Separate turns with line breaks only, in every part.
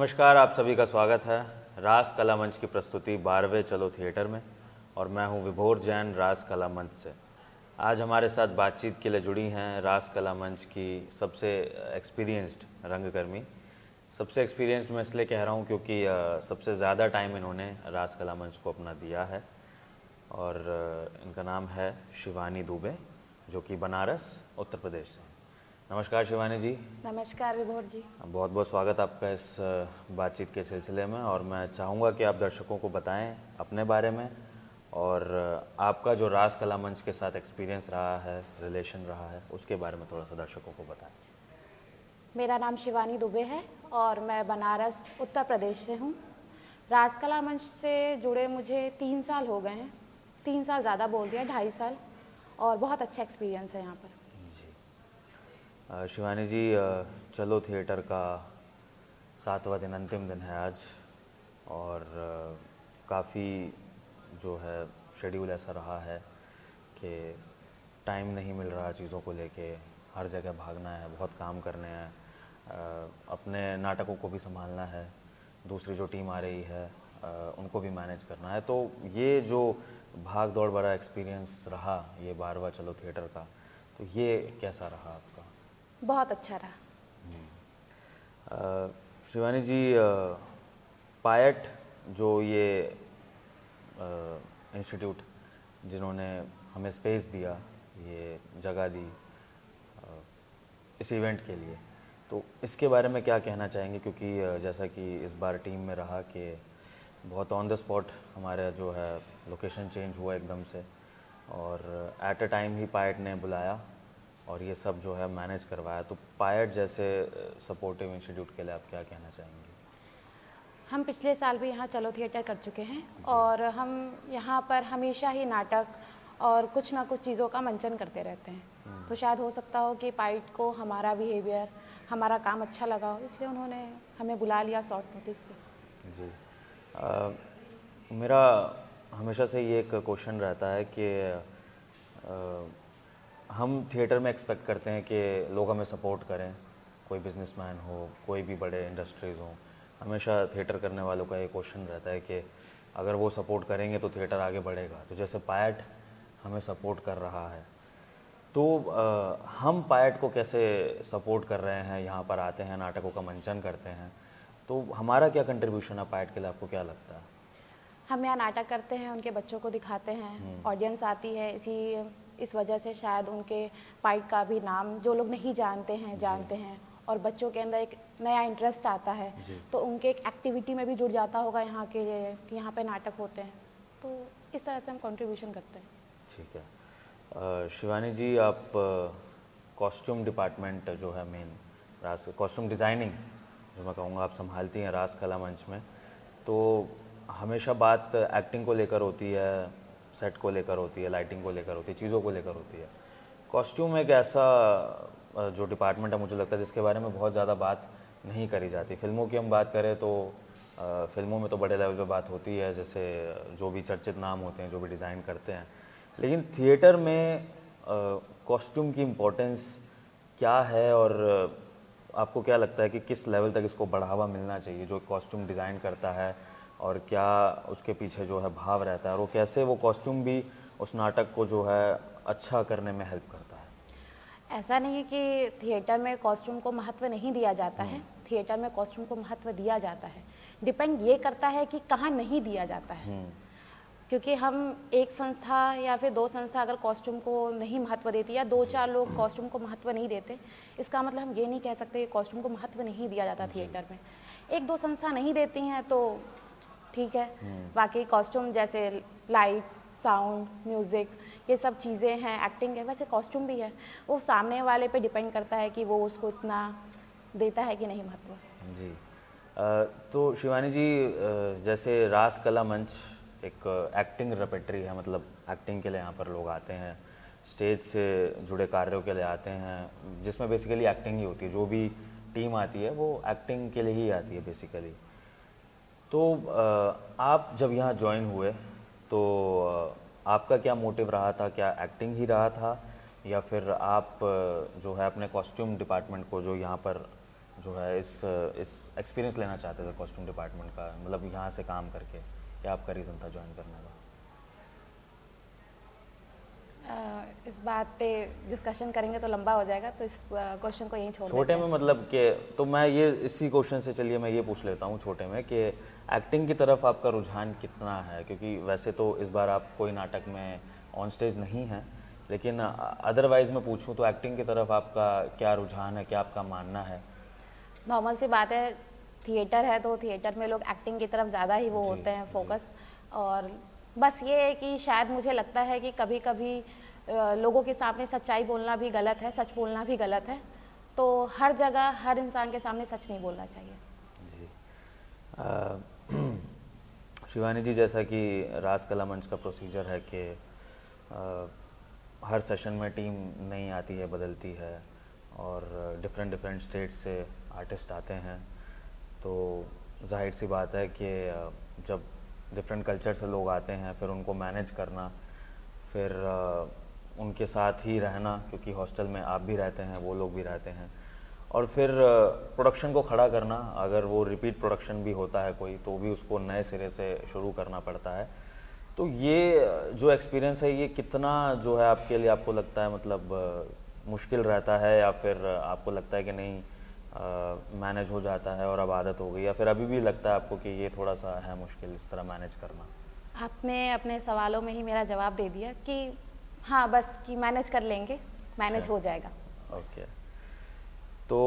नमस्कार, आप सभी का स्वागत है रास कला मंच की प्रस्तुति 12वें चलो थिएटर में। और मैं हूं विभोर जैन, रास कला मंच से। आज हमारे साथ बातचीत के लिए जुड़ी हैं रास कला मंच की सबसे एक्सपीरियंस्ड रंगकर्मी। सबसे एक्सपीरियंस्ड मैं इसलिए कह रहा हूं क्योंकि सबसे ज़्यादा टाइम इन्होंने रास कला मंच को अपना दिया है। और इनका नाम है शिवानी दुबे, जो कि बनारस उत्तर प्रदेश से। नमस्कार शिवानी जी।
नमस्कार विभोर जी।
बहुत बहुत स्वागत आपका इस बातचीत के सिलसिले में। और मैं चाहूँगा कि आप दर्शकों को बताएं अपने बारे में और आपका जो रास कला मंच के साथ एक्सपीरियंस रहा है, रिलेशन रहा है, उसके बारे में थोड़ा सा दर्शकों को बताएं।
मेरा नाम शिवानी दुबे है और मैं बनारस उत्तर प्रदेश से हूँ। रास कला मंच से जुड़े मुझे 3 साल हो गए हैं। 3 साल ज़्यादा बोल दिया, 2.5 साल। और बहुत अच्छा एक्सपीरियंस है यहाँ पर।
शिवानी जी, चलो थिएटर का 7वां दिन, अंतिम दिन है आज। और काफ़ी जो है शेड्यूल ऐसा रहा है कि टाइम नहीं मिल रहा चीज़ों को लेके। हर जगह भागना है, बहुत काम करने हैं, अपने नाटकों को भी संभालना है, दूसरी जो टीम आ रही है उनको भी मैनेज करना है। तो ये जो भाग दौड़ भरा एक्सपीरियंस रहा ये 12वां चलो थिएटर का, तो ये कैसा रहा आपका?
बहुत अच्छा रहा।
शिवानी जी, पायट जो ये इंस्टीट्यूट जिन्होंने हमें स्पेस दिया, ये जगह दी इस इवेंट के लिए, तो इसके बारे में क्या कहना चाहेंगे? क्योंकि जैसा कि इस बार टीम में रहा कि बहुत ऑन द स्पॉट हमारा जो है लोकेशन चेंज हुआ एकदम से, और एट अ टाइम ही पायट ने बुलाया और ये सब जो है मैनेज करवाया। तो पायट जैसे सपोर्टिव इंस्टीट्यूट के लिए आप क्या कहना चाहेंगे?
हम पिछले साल भी यहाँ चलो थिएटर कर चुके हैं और हम यहाँ पर हमेशा ही नाटक और कुछ ना कुछ चीज़ों का मंचन करते रहते हैं। तो शायद हो सकता हो कि पाइट को हमारा बिहेवियर, हमारा काम अच्छा लगा हो, इसलिए उन्होंने हमें बुला लिया शॉर्ट नोटिस पे।
जी, मेरा हमेशा से ये एक क्वेश्चन रहता है कि हम थिएटर में एक्सपेक्ट करते हैं कि लोग हमें सपोर्ट करें, कोई बिजनेसमैन हो, कोई भी बड़े इंडस्ट्रीज़ हों। हमेशा थिएटर करने वालों का ये क्वेश्चन रहता है कि अगर वो सपोर्ट करेंगे तो थिएटर आगे बढ़ेगा। तो जैसे पायट हमें सपोर्ट कर रहा है, तो हम पायट को कैसे सपोर्ट कर रहे हैं? यहाँ पर आते हैं, नाटकों का मंचन करते हैं, तो हमारा क्या कंट्रीब्यूशन है पायट के लिए, आपको क्या लगता है?
हम यहाँ नाटक करते हैं, उनके बच्चों को दिखाते हैं, ऑडियंस आती है, इस वजह से शायद उनके पाइट का भी नाम जो लोग नहीं जानते हैं और बच्चों के अंदर एक नया इंटरेस्ट आता है, तो उनके एक एक्टिविटी में भी जुड़ जाता होगा यहाँ के कि यहाँ पे नाटक होते हैं। तो इस तरह से हम कंट्रीब्यूशन करते हैं।
ठीक है। शिवानी जी, आप कॉस्ट्यूम डिपार्टमेंट जो है मेन रास कॉस्ट्यूम डिज़ाइनिंग जो मैं कहूँगा आप संभालती हैं रास कला मंच में, तो हमेशा बात एक्टिंग को लेकर होती है, सेट को लेकर होती है, लाइटिंग को लेकर होती है, चीज़ों को लेकर होती है। कॉस्ट्यूम एक ऐसा जो डिपार्टमेंट है, मुझे लगता है जिसके बारे में बहुत ज़्यादा बात नहीं करी जाती। फिल्मों की हम बात करें तो फिल्मों में तो बड़े लेवल पे बात होती है, जैसे जो भी चर्चित नाम होते हैं, जो भी डिज़ाइन करते हैं। लेकिन थिएटर में कॉस्ट्यूम की इम्पोर्टेंस क्या है और आपको क्या लगता है कि किस लेवल तक इसको बढ़ावा मिलना चाहिए, जो कॉस्ट्यूम डिज़ाइन करता है, और क्या उसके पीछे जो है भाव रहता है, और वो कैसे वो कॉस्ट्यूम भी उस नाटक को जो है अच्छा करने में हेल्प करता है?
ऐसा नहीं है कि थिएटर में कॉस्ट्यूम को महत्व नहीं दिया जाता है, थिएटर में कॉस्ट्यूम को महत्व दिया जाता है। डिपेंड ये करता है कि कहाँ नहीं दिया जाता है। क्योंकि हम एक संस्था या फिर 2 संस्था अगर कॉस्ट्यूम को नहीं महत्व देती या 2-4 लोग कॉस्ट्यूम को महत्व नहीं देते, इसका मतलब हम ये नहीं कह सकते कि कॉस्ट्यूम को महत्व नहीं दिया जाता थिएटर में। 1-2 संस्था नहीं देती हैं तो ठीक है, बाकी कॉस्ट्यूम जैसे लाइट, साउंड, म्यूज़िक, ये सब चीज़ें हैं, एक्टिंग है, वैसे कॉस्ट्यूम भी है। वो सामने वाले पे डिपेंड करता है कि वो उसको इतना देता है कि नहीं महत्व।
जी, तो शिवानी जी, जैसे रास कला मंच एक एक्टिंग रेपेटरी है, मतलब एक्टिंग के लिए यहाँ पर लोग आते हैं, स्टेज से जुड़े कार्यों के लिए आते हैं, जिसमें बेसिकली एक्टिंग ही होती है। जो भी टीम आती है वो एक्टिंग के लिए ही आती है बेसिकली। तो आप जब यहाँ ज्वाइन हुए तो आपका क्या मोटिव रहा था? क्या एक्टिंग ही रहा था, या फिर आप जो है अपने कॉस्ट्यूम डिपार्टमेंट को, जो यहाँ पर जो है इस एक्सपीरियंस लेना चाहते थे कॉस्ट्यूम डिपार्टमेंट का, मतलब यहाँ से काम करके, क्या आपका रीज़न था ज्वाइन करने का?
इस बात पे डिस्कशन करेंगे तो लंबा हो जाएगा, तो इस क्वेश्चन को यहीं छोड़
छोटे
देते
में
हैं।
मतलब कि, तो मैं ये इसी क्वेश्चन से चलिए मैं ये पूछ लेता हूँ छोटे में कि एक्टिंग की तरफ आपका रुझान कितना है, क्योंकि वैसे तो इस बार आप कोई नाटक में ऑन स्टेज नहीं हैं, लेकिन अदरवाइज मैं पूछूं तो एक्टिंग की तरफ आपका क्या रुझान है, क्या आपका मानना है?
नॉर्मल सी बात है, थिएटर है तो थिएटर में लोग एक्टिंग की तरफ ज़्यादा ही वो
जी,
होते हैं
जी।
फोकस। और बस ये है कि शायद मुझे लगता है कि कभी कभी लोगों के सामने सच्चाई बोलना भी गलत है, सच बोलना भी गलत है। तो हर जगह हर इंसान के सामने सच नहीं बोलना चाहिए।
जी। शिवानी जी, जैसा कि राज कला मंच का प्रोसीजर है कि हर सेशन में टीम नई आती है, बदलती है, और डिफरेंट स्टेट से आर्टिस्ट आते हैं, तो जाहिर सी बात है कि जब डिफरेंट कल्चर से लोग आते हैं, फिर उनको मैनेज करना, फिर उनके साथ ही रहना, क्योंकि हॉस्टल में आप भी रहते हैं, वो लोग भी रहते हैं, और फिर प्रोडक्शन को खड़ा करना, अगर वो रिपीट प्रोडक्शन भी होता है कोई, तो भी उसको नए सिरे से शुरू करना पड़ता है। तो ये जो एक्सपीरियंस है, ये कितना जो है आपके लिए, आपको लगता है मतलब मुश्किल रहता है, या फिर आपको लगता है कि नहीं मैनेज हो जाता है और अब आदत हो गई, या फिर अभी भी लगता है आपको कि ये थोड़ा सा है मुश्किल इस तरह मैनेज करना?
आपने अपने सवालों में ही मेरा जवाब दे दिया कि हाँ, बस कि मैनेज कर लेंगे, मैनेज
अच्छा।
हो जाएगा।
ओके। तो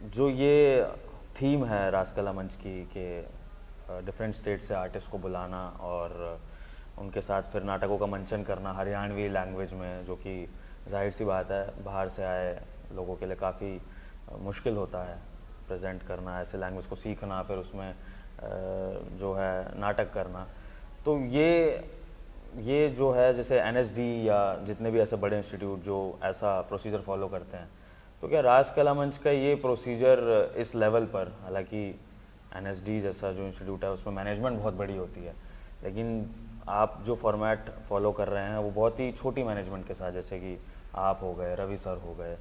जो ये थीम है राज कला मंच की कि डिफरेंट स्टेट से आर्टिस्ट को बुलाना और उनके साथ फिर नाटकों का मंचन करना हरियाणवी लैंग्वेज में, जो कि जाहिर सी बात है बाहर से आए लोगों के लिए काफ़ी मुश्किल होता है प्रेजेंट करना, ऐसे लैंग्वेज को सीखना, फिर उसमें जो है नाटक करना। तो ये जो है, जैसे NSD या जितने भी ऐसे बड़े इंस्टीट्यूट जो ऐसा प्रोसीजर फॉलो करते हैं, तो क्या राज कला मंच का ये प्रोसीजर इस लेवल पर, हालांकि NSD जैसा जो इंस्टीट्यूट है उसमें मैनेजमेंट बहुत बड़ी होती है, लेकिन आप जो फॉर्मेट फॉलो कर रहे हैं वो बहुत ही छोटी मैनेजमेंट के साथ, जैसे कि आप हो गए, रवि सर हो गए,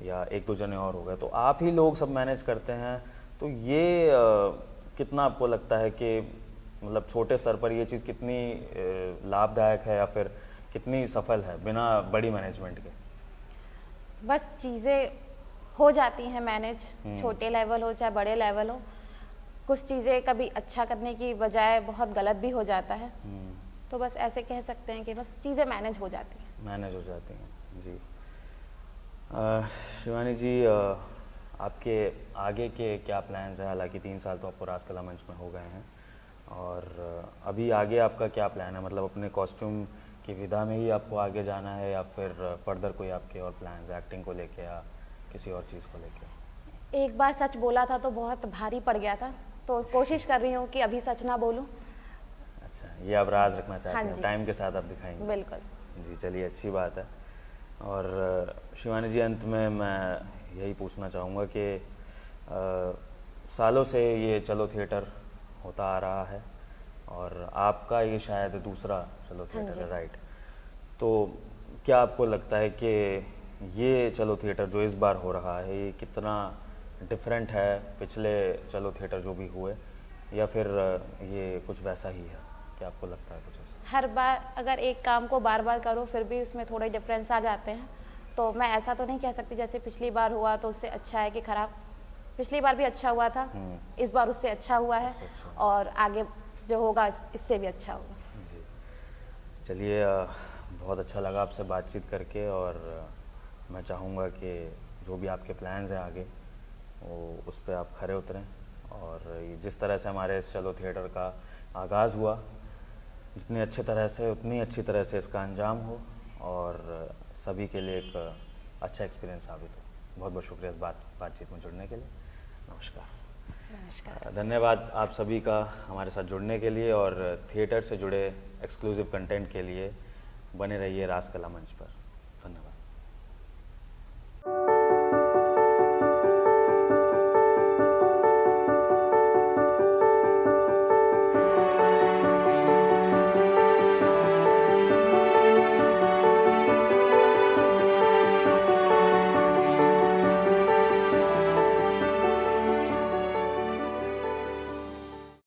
या एक दो जने और हो गए, तो आप ही लोग सब मैनेज करते हैं। तो ये कितना आपको लगता है कि मतलब छोटे स्तर पर ये चीज़ कितनी लाभदायक है, या फिर कितनी सफल है बिना बड़ी मैनेजमेंट के?
बस चीज़ें हो जाती हैं मैनेज, छोटे लेवल हो चाहे बड़े लेवल हो। कुछ चीज़ें कभी अच्छा करने की बजाय बहुत गलत भी हो जाता है, तो बस ऐसे कह सकते हैं कि बस चीज़ें मैनेज हो जाती हैं।
मैनेज हो जाती हैं। जी। शिवानी जी, आपके आगे के क्या प्लान्स हैं? हालांकि 3 साल तो आपको राज कला मंच में हो गए हैं, और अभी आगे आपका क्या प्लान है? मतलब अपने कॉस्ट्यूम की विधा में ही आपको आगे जाना है, या फिर फर्दर कोई आपके और प्लान्स हैं एक्टिंग को लेके या किसी और चीज़ को लेके?
एक बार सच बोला था तो बहुत भारी पड़ गया था, तो कोशिश कर रही हूँ कि अभी सच ना बोलूँ।
अच्छा, ये आप राज रखना चाहते
हाँ
हैं,
जी।
टाइम के साथ आप दिखाएंगे?
बिल्कुल।
जी, चलिए, अच्छी बात है। और शिवानी जी, अंत में मैं यही पूछना चाहूँगा कि सालों से ये चलो थिएटर होता आ रहा है, और आपका ये शायद दूसरा चलो थिएटर है, राइट? तो क्या आपको लगता है कि ये चलो थिएटर जो इस बार हो रहा है, ये कितना डिफरेंट है पिछले चलो थिएटर जो भी हुए, या फिर ये कुछ वैसा ही है? क्या आपको लगता है कुछ ऐसा?
हर बार अगर एक काम को बार बार करो फिर भी उसमें थोड़े डिफरेंस आ जाते हैं, तो मैं ऐसा तो नहीं कह सकती जैसे पिछली बार हुआ तो उससे अच्छा है कि खराब। पिछली बार भी अच्छा हुआ था, इस बार उससे अच्छा हुआ है,
उससे अच्छा
और आगे जो होगा इससे भी अच्छा होगा।
जी। चलिए, बहुत अच्छा लगा आपसे बातचीत करके, और मैं चाहूँगा कि जो भी आपके प्लान्स हैं आगे, वो उस पर आप खरे उतरें, और ये जिस तरह से हमारे इस चलो थिएटर का आगाज़ हुआ, जितनी अच्छी तरह से उतनी अच्छी तरह से इसका अंजाम हो, और सभी के लिए एक अच्छा एक्सपीरियंस साबित हो। बहुत बहुत शुक्रिया इस बातचीत में जुड़ने के लिए। नमस्कार।
नमस्कार।
धन्यवाद आप सभी का हमारे साथ जुड़ने के लिए, और थिएटर से जुड़े एक्सक्लूसिव कंटेंट के लिए बने रहिए राज कला मंच पर।